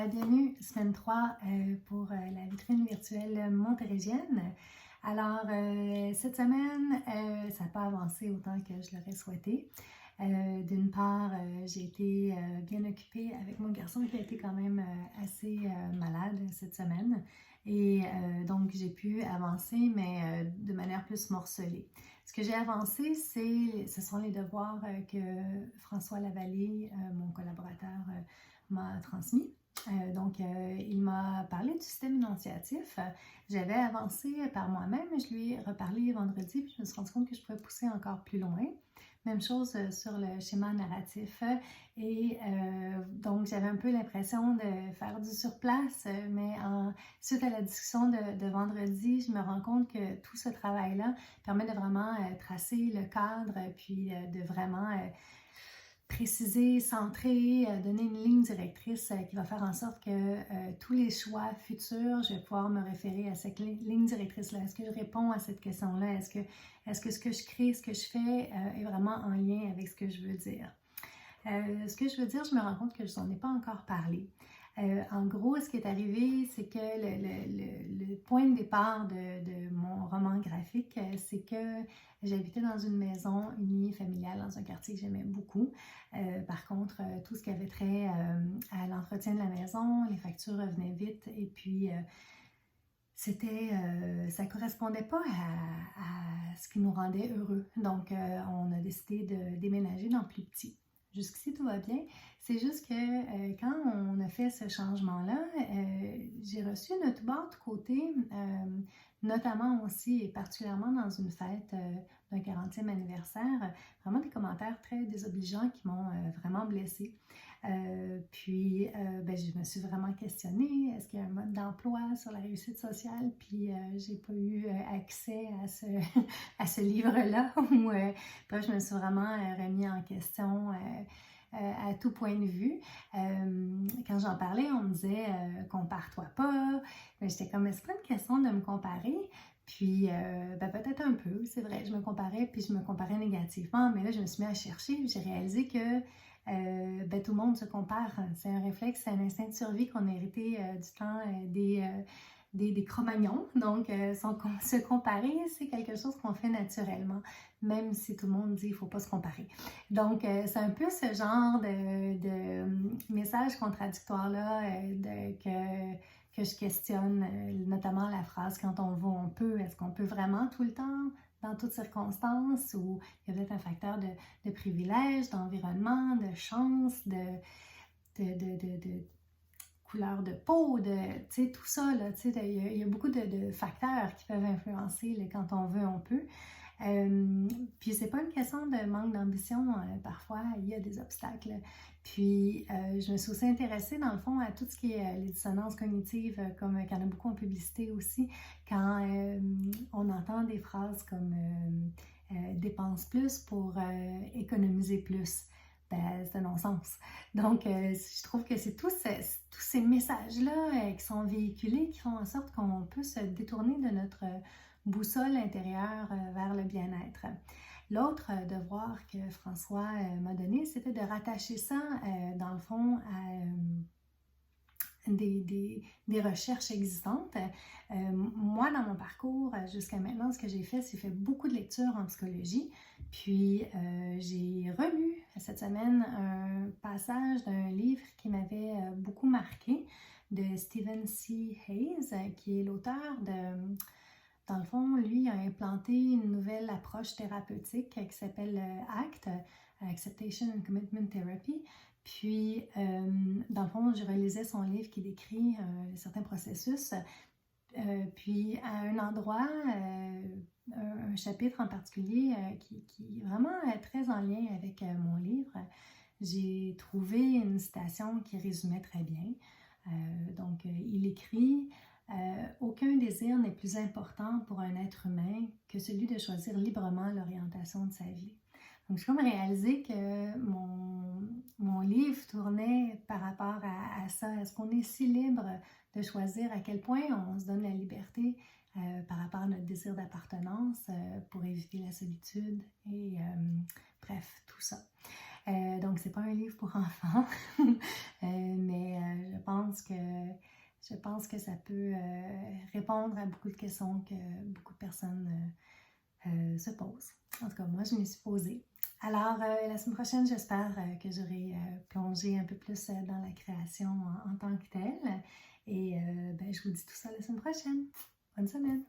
bienvenue semaine 3 pour la vitrine virtuelle montérégienne. Alors, cette semaine, ça n'a pas avancé autant que je l'aurais souhaité. D'une part, j'ai été bien occupée avec mon garçon qui a été quand même assez malade cette semaine. Et donc, j'ai pu avancer, mais de manière plus morcelée. Ce que j'ai avancé, ce sont les devoirs que François Lavallée, mon collaborateur, m'a transmis. Il m'a parlé du système énonciatif. J'avais avancé par moi-même, je lui ai reparlé vendredi, puis je me suis rendu compte que je pouvais pousser encore plus loin. Même chose sur le schéma narratif. Et donc, j'avais un peu l'impression de faire du surplace, mais suite à la discussion de vendredi, je me rends compte que tout ce travail-là permet de vraiment tracer le cadre, puis de vraiment préciser, centrer, donner une ligne directrice qui va faire en sorte que tous les choix futurs, je vais pouvoir me référer à cette ligne directrice-là. Est-ce que je réponds à cette question-là? Est-ce que ce que je crée, ce que je fais est vraiment en lien avec ce que je veux dire? Ce que je veux dire, je me rends compte que je n'en ai pas encore parlé. En gros, ce qui est arrivé, c'est que le point de départ de mon roman graphique, c'est que j'habitais dans une maison unie familiale dans un quartier que j'aimais beaucoup. Par contre, tout ce qui avait trait à l'entretien de la maison, les factures revenaient vite et puis ça correspondait pas à ce qui nous rendait heureux. Donc, on a décidé de déménager dans plus petit. Jusqu'ici, tout va bien. C'est juste que quand on a fait ce changement-là, j'ai reçu de tout bord, de côté, notamment aussi et particulièrement dans une fête d'un 40e anniversaire, vraiment des commentaires très désobligeants qui m'ont vraiment blessée. Je me suis vraiment questionnée, est-ce qu'il y a un mode d'emploi sur la réussite sociale? Puis j'ai pas eu accès à ce livre-là. Bref, je me suis vraiment remis en question à tout point de vue. Quand j'en parlais, on me disait compare-toi pas. J'étais comme, est-ce pas une question de me comparer? Puis, peut-être un peu, c'est vrai, je me comparais, puis je me comparais négativement, mais là, je me suis mis à chercher, j'ai réalisé que tout le monde se compare. C'est un réflexe, c'est un instinct de survie qu'on a hérité du temps des Cro-Magnons. Donc, se comparer, c'est quelque chose qu'on fait naturellement, même si tout le monde dit qu'il ne faut pas se comparer. Donc, c'est un peu ce genre de message contradictoire-là que je questionne, notamment la phrase « quand on veut, on peut ». Est-ce qu'on peut vraiment tout le temps, dans toutes circonstances, ou il y a peut-être un facteur de privilège, d'environnement, de chance, de couleur de peau, tout ça, là, il y a beaucoup de facteurs qui peuvent influencer quand on veut, on peut. Puis c'est pas une question de manque d'ambition, parfois il y a des obstacles. Puis je me suis aussi intéressée dans le fond à tout ce qui est les dissonances cognitives, comme qu'il y en a beaucoup en publicité aussi, quand on entend des phrases comme dépense plus pour économiser plus. C'est un non-sens. Donc, je trouve que c'est tous ces messages-là qui sont véhiculés qui font en sorte qu'on peut se détourner de notre boussole intérieure vers le bien-être. L'autre devoir que François m'a donné, c'était de rattacher ça, dans le fond, à des recherches existantes. Moi, dans mon parcours, jusqu'à maintenant, ce que j'ai fait, c'est fait beaucoup de lectures en psychologie. Puis, j'ai relu cette semaine un passage d'un livre qui m'avait beaucoup marqué, de Stephen C. Hayes, qui est l'auteur de... Dans le fond, lui a implanté une nouvelle approche thérapeutique qui s'appelle ACT, Acceptation and Commitment Therapy. Puis, dans le fond, je relisais son livre qui décrit certains processus. Puis, à un endroit, un chapitre en particulier qui est vraiment très en lien avec mon livre, j'ai trouvé une citation qui résumait très bien. Il écrit « Aucun désir n'est plus important pour un être humain que celui de choisir librement l'orientation de sa vie. » Donc, j'ai comme réalisé que mon livre tournait par rapport à ça. Est-ce qu'on est si libre de choisir à quel point on se donne la liberté par rapport à notre désir d'appartenance pour éviter la solitude et bref, tout ça. Donc, c'est pas un livre pour enfants, mais je pense que ça peut répondre à beaucoup de questions que beaucoup de personnes se posent. En tout cas, moi, je me suis posée. Alors, la semaine prochaine, j'espère que j'aurai plongé un peu plus dans la création en tant que telle. Et je vous dis tout ça la semaine prochaine. Bonne semaine!